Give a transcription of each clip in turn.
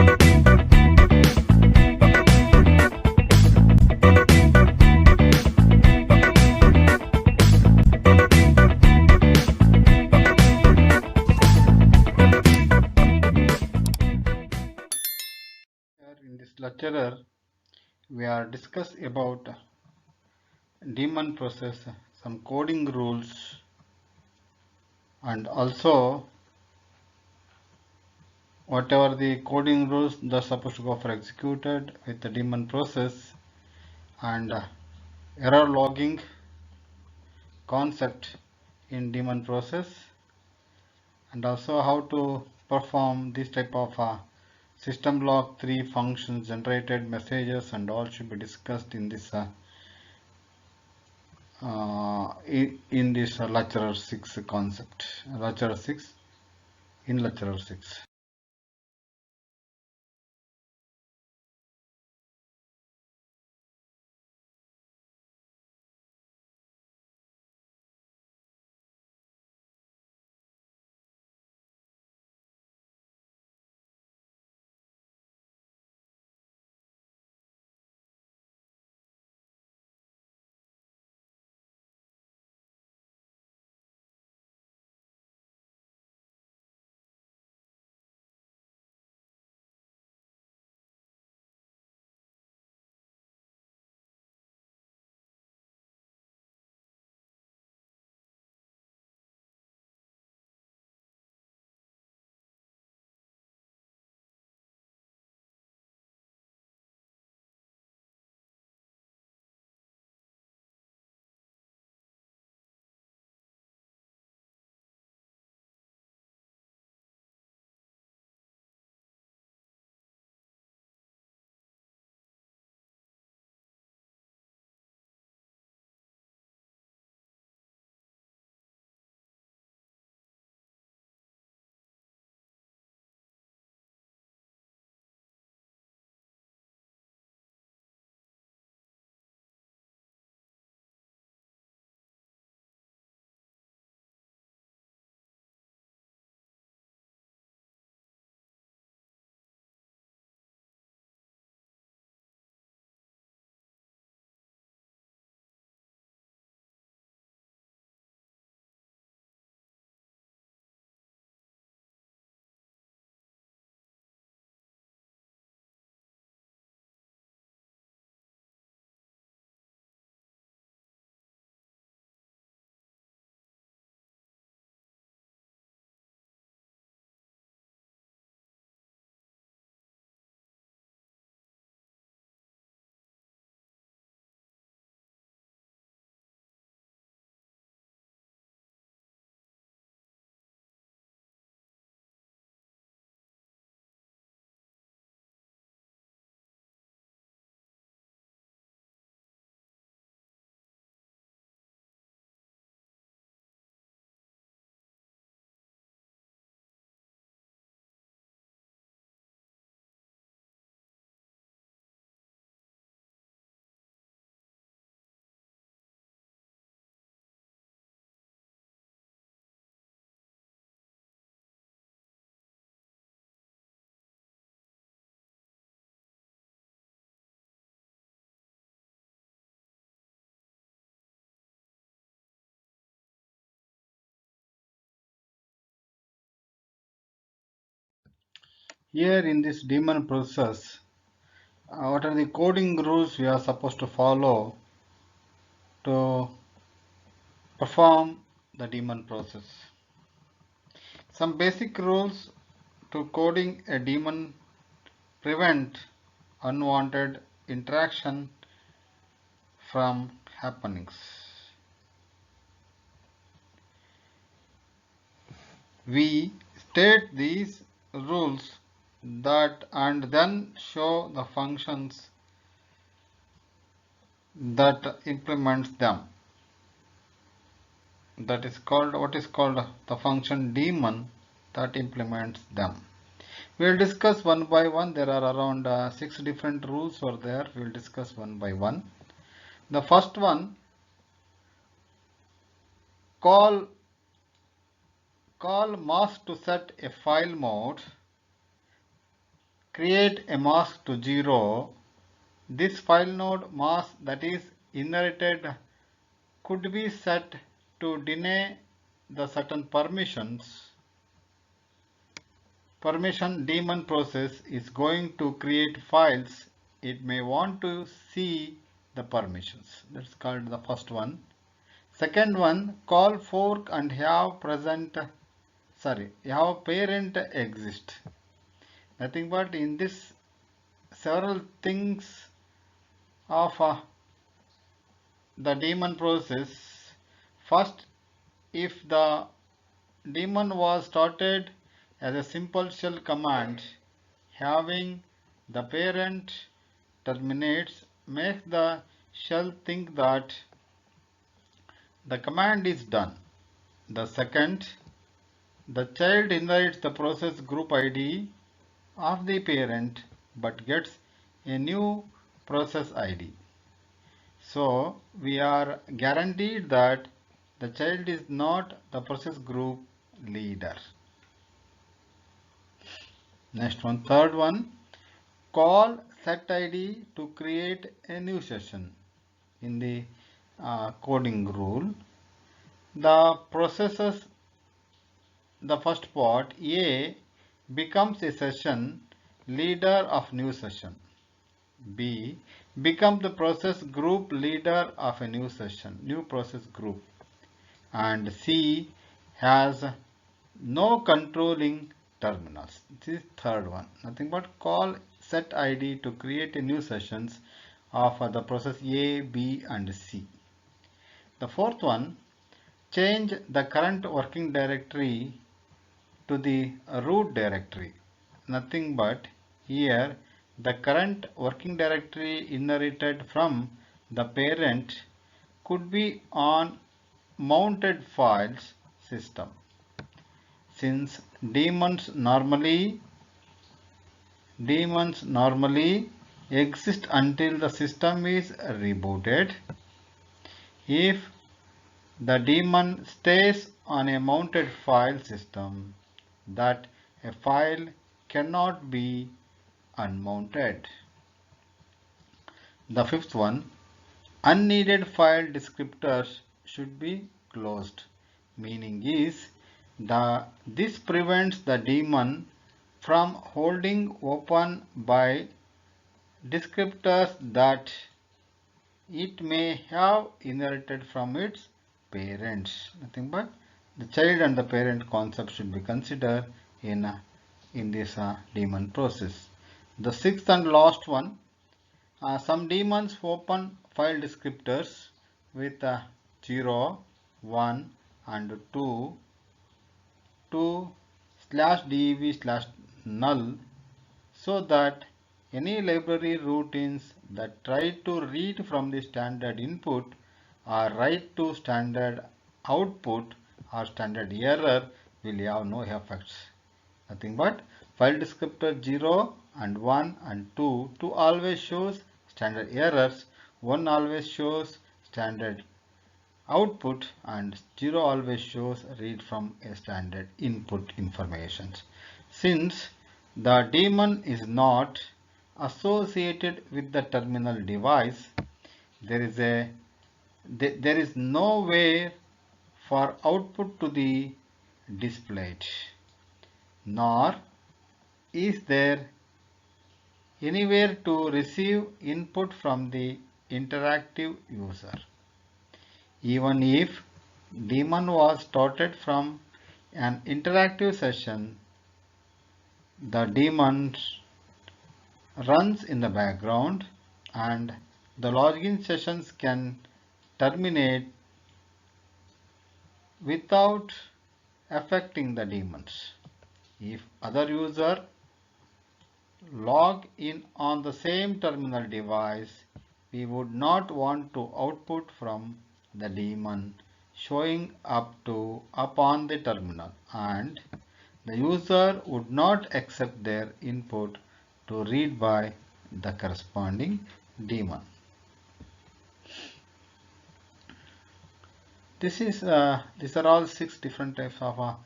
In this lecture, we are discuss about daemon process, some coding rules, and also whatever the coding rules they're supposed to go for executed with the daemon process, and error logging concept in daemon process, and also how to perform this type of system log 3 functions, generated messages, and all should be discussed in this in this lecture 6 concept, lecture 6 in lecture 6. Here in this daemon process, what are the coding rules we are supposed to follow to perform the daemon process? Some basic rules to coding a daemon: prevent unwanted interaction from happenings. We state these rules that and then show the functions that implements them. That is called what is called the function daemon that implements them. We will discuss one by one. There are around 6 different rules over there. We will discuss one by one. The first one, call mask to set a file mode, create a mask to 0, this file node mask that is inherited could be set to deny the certain permission daemon process is going to create files. It may want to see the permissions. That's called the first one. Second one, call fork and have parent exist. Nothing but in this several things of the daemon process. First, if the daemon was started as a simple shell command, having the parent terminates makes the shell think that the command is done. The second, the child inherits the process group ID of the parent but gets a new process ID. So we are guaranteed that the child is not the process group leader. Next one, third one, call set ID to create a new session. In the coding rule, the processes, the first part A becomes a session leader of new session. B becomes the process group leader of a new session, new process group. And C has no controlling terminals. This is third one. Nothing but call set ID to create a new sessions of the process A, B and C. The fourth one, change the current working directory to the root directory. Nothing but here the current working directory inherited from the parent could be on mounted files system. Since daemons normally exist until the system is rebooted, if the daemon stays on a mounted file system, that a file cannot be unmounted. The fifth one, unneeded file descriptors should be closed. Meaning is this prevents the daemon from holding open by descriptors that it may have inherited from its parents. Nothing but the child and the parent concept should be considered in this daemon process. The sixth and last one, some daemons open file descriptors with 0, 1 and 2 /dev/null so that any library routines that try to read from the standard input or write to standard output or standard error will have no effects. Nothing but file descriptor 0 and 1 and 2 always shows standard errors, 1 always shows standard output and 0 always shows read from a standard input information. Since the daemon is not associated with the terminal device, there is no way for output to be displayed, nor is there anywhere to receive input from the interactive user. Even if daemon was started from an interactive session, the daemon runs in the background and the login sessions can terminate without affecting the daemons. If other user log in on the same terminal device, we would not want to output from the daemon showing up on the terminal, and the user would not accept their input to read by the corresponding daemon. These are all 6 different types of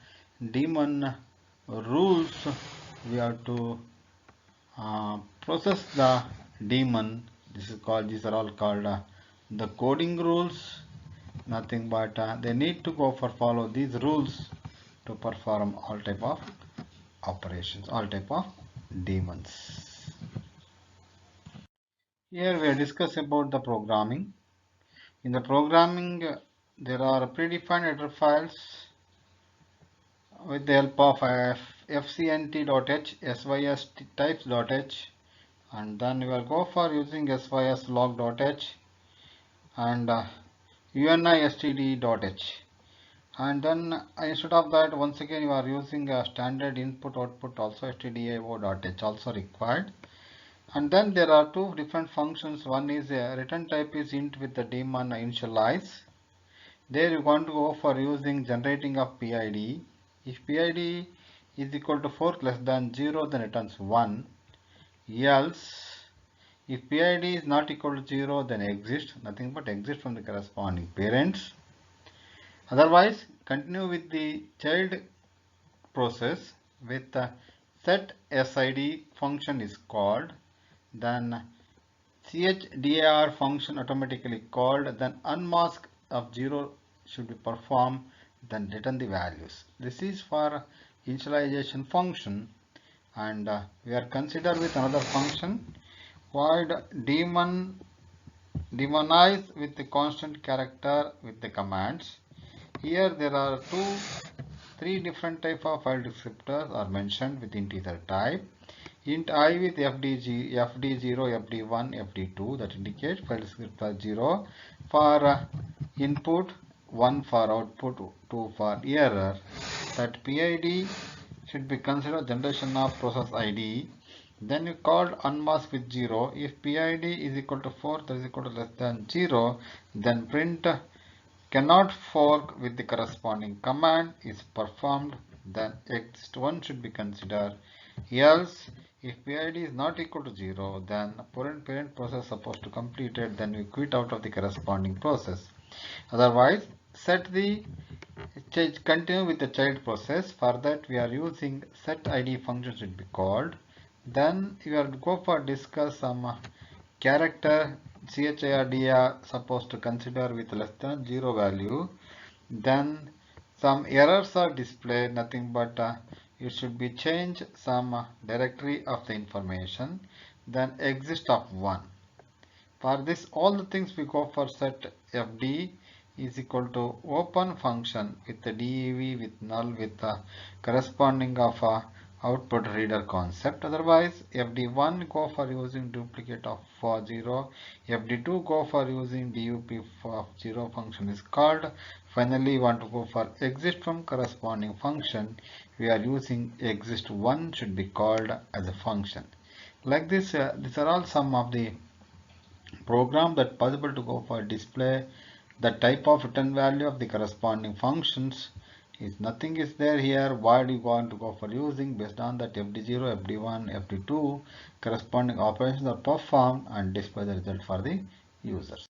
daemon rules we have to process the daemon. These are all called the coding rules. Nothing but they need to go for follow these rules to perform all type of operations, all type of daemons. Here we are discussing about the programming. In the programming, there are predefined header files with the help of fcnt.h, sys types.h, and then we will go for using syslog.h and unistd.h. And then instead of that, once again you are using a standard input output also stdio.h also required. And then there are two different functions. One is a return type is int with the daemon initialize. There you want to go for using generating of PID. If PID is equal to 4 less than 0, then returns 1. Else, if PID is not equal to 0, then exist, nothing but exist from the corresponding parents. Otherwise, continue with the child process with the set SID function is called, then chdar function automatically called, then unmask of 0 should be performed, then return the values. This is for initialization function, and we are considered with another function void daemonize with the constant character with the commands. Here there are three different type of file descriptors are mentioned with integer type. Int I with fd0, fd1, fd2, that indicates file descriptor 0 for input, 1 for output, 2 for error. That PID should be considered generation of process ID. Then you called unmask with 0. If PID is equal to 4, that is equal to less than 0, then print cannot fork with the corresponding command is performed, then exist1 should be considered. Else, if PID is not equal to 0, then parent process supposed to complete it, then you quit out of the corresponding process. Otherwise, continue with the child process. For that, we are using set ID function should be called. Then you are go for discuss some character chirda supposed to consider with less than 0 value. Then some errors are displayed, nothing but it should be change some directory of the information, then exist of 1. For this all the things we go for set fd is equal to open function with the dev with null with the corresponding of output reader concept. Otherwise, fd1 go for using duplicate of for 0, fd2 go for using dup of 0 function is called. Finally, we want to go for exist from corresponding function. We are using exist1 should be called as a function. Like this, these are all some of the program that possible to go for display the type of return value of the corresponding functions. Is nothing is there here. Why do you want to go for using based on that fd0, fd1, fd2 corresponding operations are performed and display the result for the users.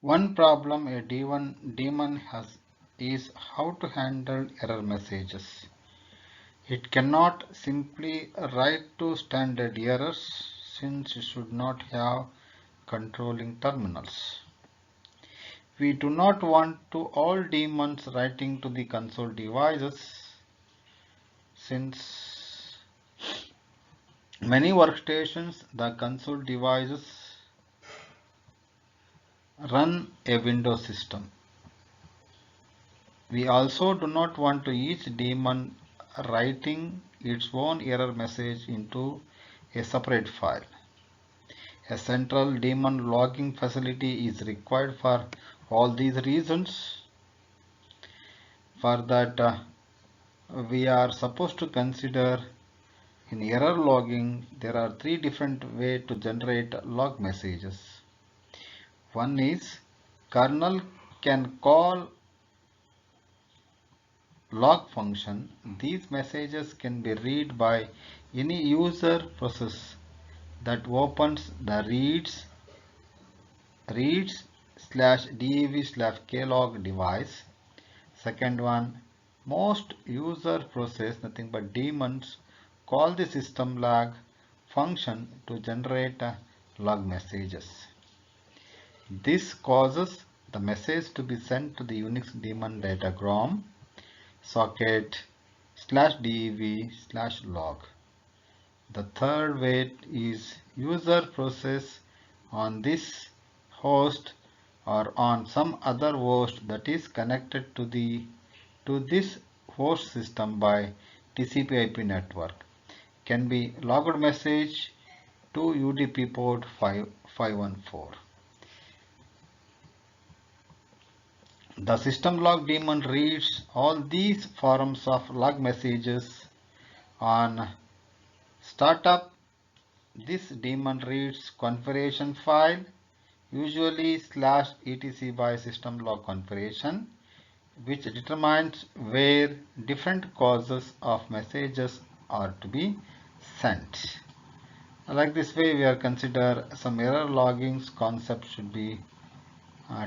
One problem a daemon has is how to handle error messages. It cannot simply write to standard errors since it should not have controlling terminals. We do not want to all daemons writing to the console devices since many workstations the console devices run a Windows system. We also do not want to each daemon writing its own error message into a separate file. A central daemon logging facility is required for all these reasons. For that, we are supposed to consider in error logging there are three different ways to generate log messages. One is kernel can call log function. These messages can be read by any user process that opens the reads/dev/klog device. Second one, most user process, nothing but daemons, call the system log function to generate log messages. This causes the message to be sent to the Unix daemon datagram socket /dev/log. The third way is user process on this host or on some other host that is connected to this host system by TCP/IP network can be logged message to UDP port 514. The system log daemon reads all these forms of log messages on startup. This daemon reads configuration file, usually /etc by system log configuration, which determines where different causes of messages are to be sent. Like this way, we are consider some error logging concept should be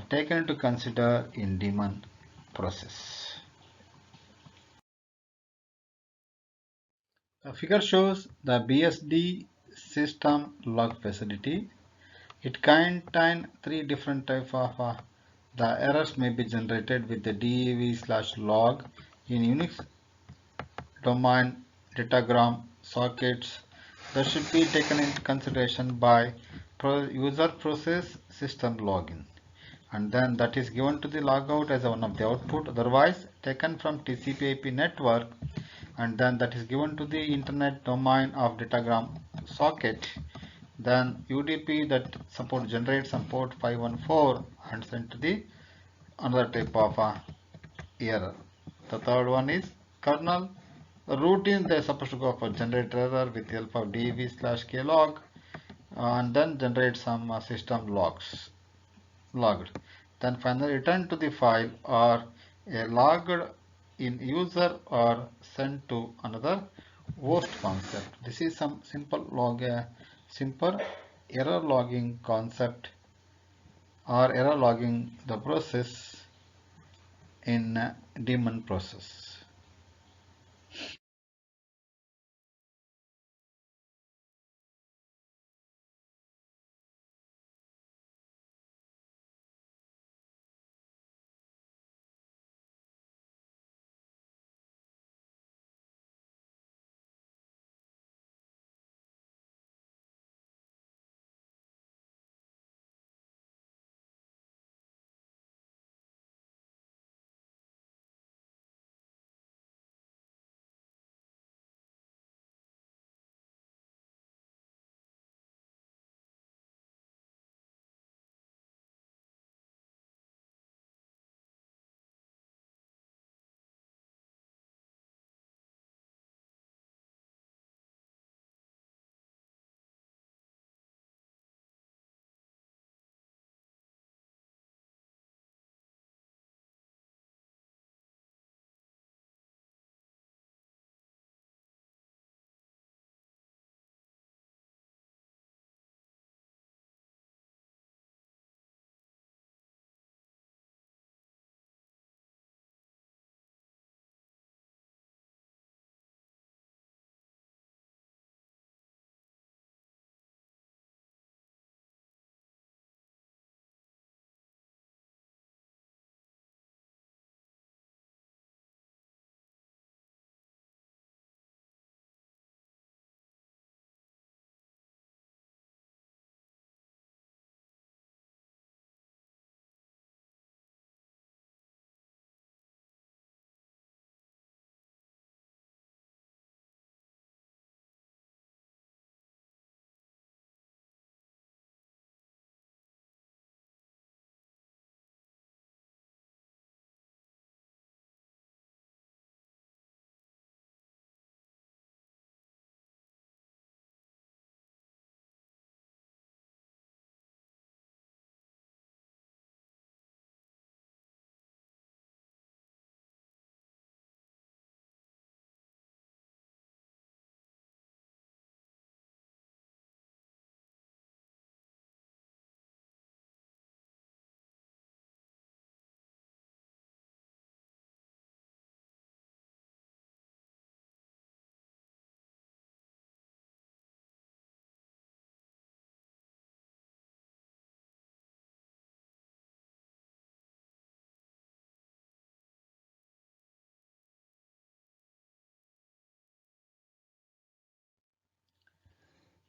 taken into consider in daemon process. The figure shows the BSD system log facility. It contains three different types of the errors may be generated with the dev/log in Unix domain datagram sockets that should be taken into consideration by user process system login, and then that is given to the logout as one of the output, otherwise taken from TCP/IP network, and then that is given to the internet domain of datagram socket, then UDP that support generates some port 514 and sent to the another type of error. The third one is kernel. The routine they are supposed to go for generate error with the help of dev/klog and then generate some system logged. Then finally return to the file or a logged in user or sent to another host concept. This is some simple error logging concept or error logging the process in daemon process.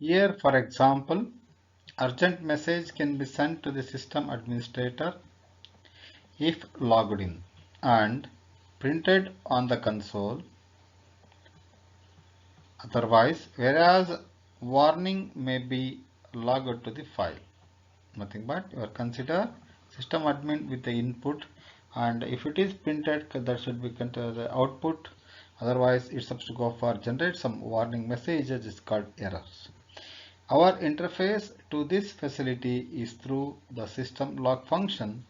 Here, for example, urgent message can be sent to the system administrator if logged in and printed on the console. Otherwise, whereas warning may be logged to the file. Nothing but you are consider system admin with the input, and if it is printed, that should be considered the output. Otherwise, it's supposed to go for generate some warning messages is called errors. Our interface to this facility is through the system log function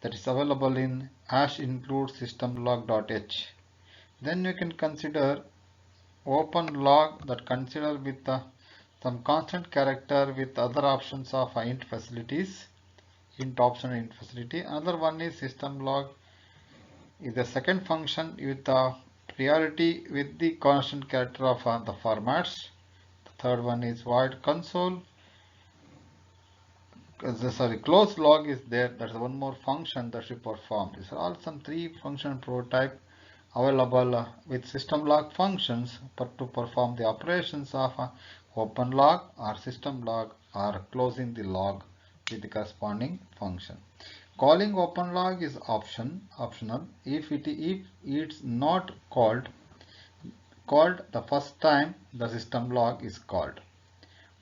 that is available in #include systemlog.h. Then you can consider open log that consider with some constant character with other options of int facilities, int option int facility. Another one is system log is the second function with the priority with the constant character of the formats. The third one is void console. Close log is there. That's one more function that should perform. These are all some three function prototype available with system log functions to perform the operations of open log or system log or closing the log with the corresponding function. Calling open log is optional if it's not called the first time the system log is called.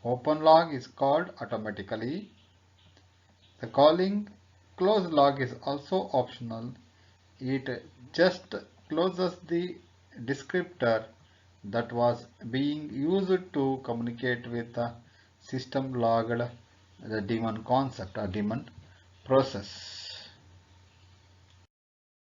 Open log is called automatically. The calling close log is also optional. It just closes the descriptor that was being used to communicate with the system logged the daemon concept or daemon process.